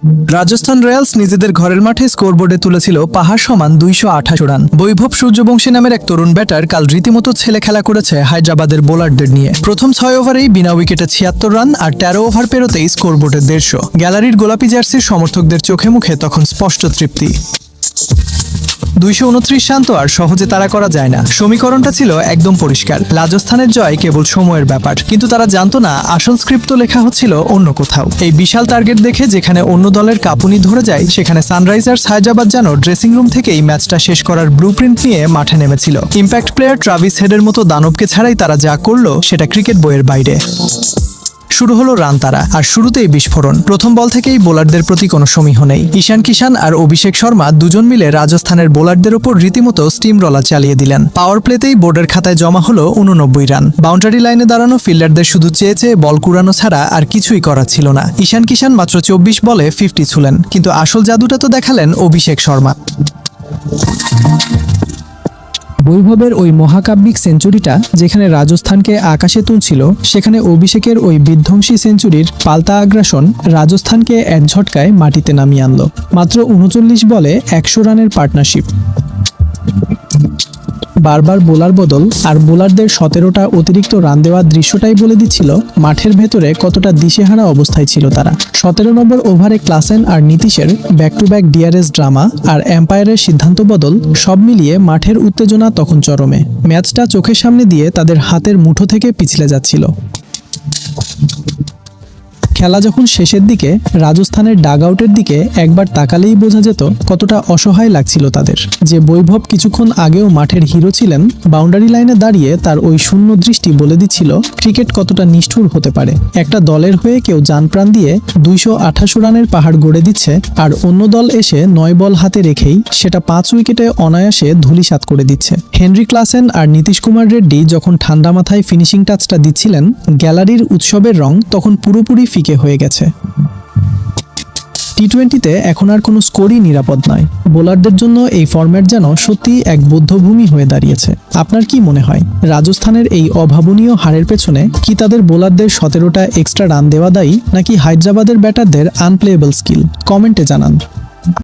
Rajasthan Royals নিজেদের ঘরের মাঠে স্কোরবোর্ডে তুলেছিল পাহাড় সমান 228 রান। বৈভব সূর্যবংশী নামের এক তরুণ ব্যাটার কাল রীতিমতো ছেলে খেলা করেছে হায়দ্রাবাদের বোলারদের নিয়ে। প্রথম 6 ওভারেই বিনা উইকেটে 76 রান আর 13 ওভার পেরোতেই স্কোরবোর্ডে 150। গ্যালারির গোলাপি জার্সির সমর্থকদের চোখে মুখে তখন স্পষ্ট তৃপ্তি। 229 রান তো আর সহজে তাড়া করা যায় না। সমীকরণটা ছিল একদম পরিষ্কার, রাজস্থানের জয় কেবল সময়ের ব্যাপার। কিন্তু তারা জানতো না আসল স্ক্রিপ্ট তো লেখা হচ্ছিল অন্য কোথাও। এই বিশাল টার্গেট দেখে যেখানে অন্য দলের কাঁপুনি ধরে যায়, সেখানে সানরাইজার্স হায়দ্রাবাদ যেন ড্রেসিং রুম থেকেই ম্যাচটা শেষ করার ব্লুপ্রিন্ট নিয়ে মাঠে নেমেছিল। ইম্প্যাক্ট প্লেয়ার ট্রাভিস হেডের মতো দানবকে ছাড়াই তারা যা করলো সেটা ক্রিকেট বইয়ের বাইরে। শুরু হলো রান তারা, আর শুরুতেই বিস্ফোরণ। প্রথম বল থেকেই বোলারদের প্রতি কোনো সমীহ নেই। ঈশান কিষান আর অভিষেক শর্মা দুজন মিলে রাজস্থানের বোলারদের ওপর রীতিমতো স্টিম রলার চালিয়ে দিলেন। পাওয়ার প্লেতেই বোর্ডের খাতায় জমা হলো 89 রান। বাউন্ডারি লাইনে দাঁড়ানো ফিল্ডারদের শুধু চেয়ে বল কুড়ানো ছাড়া আর কিছুই করা ছিল না। ঈশান কিষান মাত্র 24 বলে 50 ছুলেন, কিন্তু আসল জাদুটা তো দেখালেন অভিষেক শর্মা। বৈভবের ওই মহাকাব্যিক সেঞ্চুরিটা যেখানে রাজস্থানকে আকাশে তুলছিল, সেখানে অভিষেকের ওই বিধ্বংসী সেঞ্চুরির পাল্টা আগ্রাসন রাজস্থানকে এক ঝটকায় মাটিতে নামিয়ে আনলো। মাত্র 39 বলে 100 রানের পার্টনারশিপ। বারবার বোলার বদল আর বোলারদের 17টা অতিরিক্ত রান দেওয়ার দৃশ্যটাই বলে দিচ্ছিল মাঠের ভেতরে কতটা দিশেহারা অবস্থায় ছিল তারা। 17 নম্বর ওভারে ক্লাসেন আর নীতিশের back to back DRS drama আর এম্পায়ারের সিদ্ধান্ত বদল সব মিলিয়ে মাঠের উত্তেজনা তখন চরমে। ম্যাচটা চোখের সামনে দিয়ে তাদের হাতের মুঠো থেকে পিছলে যাচ্ছিল। খেলা যখন শেষের দিকে রাজস্থানের ডাগ আউটের দিকে একবার তাকালেই বোঝা যেত কতটা অসহায় লাগছিল তাদের। যে বৈভব কিছুক্ষণ আগেও মাঠের হিরো ছিলেন, বাউন্ডারি লাইনে দাঁড়িয়ে তার ওই শূন্য দৃষ্টি বলে দিচ্ছিল ক্রিকেট কতটা নিষ্ঠুর হতে পারে। একটা দলের হয়ে কেউ জানপ্রাণ দিয়ে 228 রানের পাহাড় গড়ে দিচ্ছে, আর অন্য দল এসে 9 বল হাতে রেখেই সেটা 5 উইকেটে অনায়াসে ধূলিসাৎ করে দিচ্ছে। হেনরি ক্লাসেন আর নীতিশ কুমার রেড্ডি যখন ঠান্ডা মাথায় ফিনিশিং টাচটা দিচ্ছিলেন, গ্যালারির উৎসবের রং তখন পুরোপুরি ফিকে হয়ে গেছে। টি-20তে এখন আর কোনো স্কোরই নিরাপদ নয়। বোলারদের জন্য এই ফরম্যাট যেন সত্যিই এক বধ্যভূমি হয়ে দাঁড়িয়েছে। আপনার কি মনে হয়, রাজস্থানের এই অভাবনীয় হারের পেছনে কি তাদের বোলারদের 17টা এক্সট্রা রান দেওয়া দায়ী, নাকি হায়দ্রাবাদের ব্যাটারদের আনপ্লেয়েবল স্কিল? কমেন্টে জানান।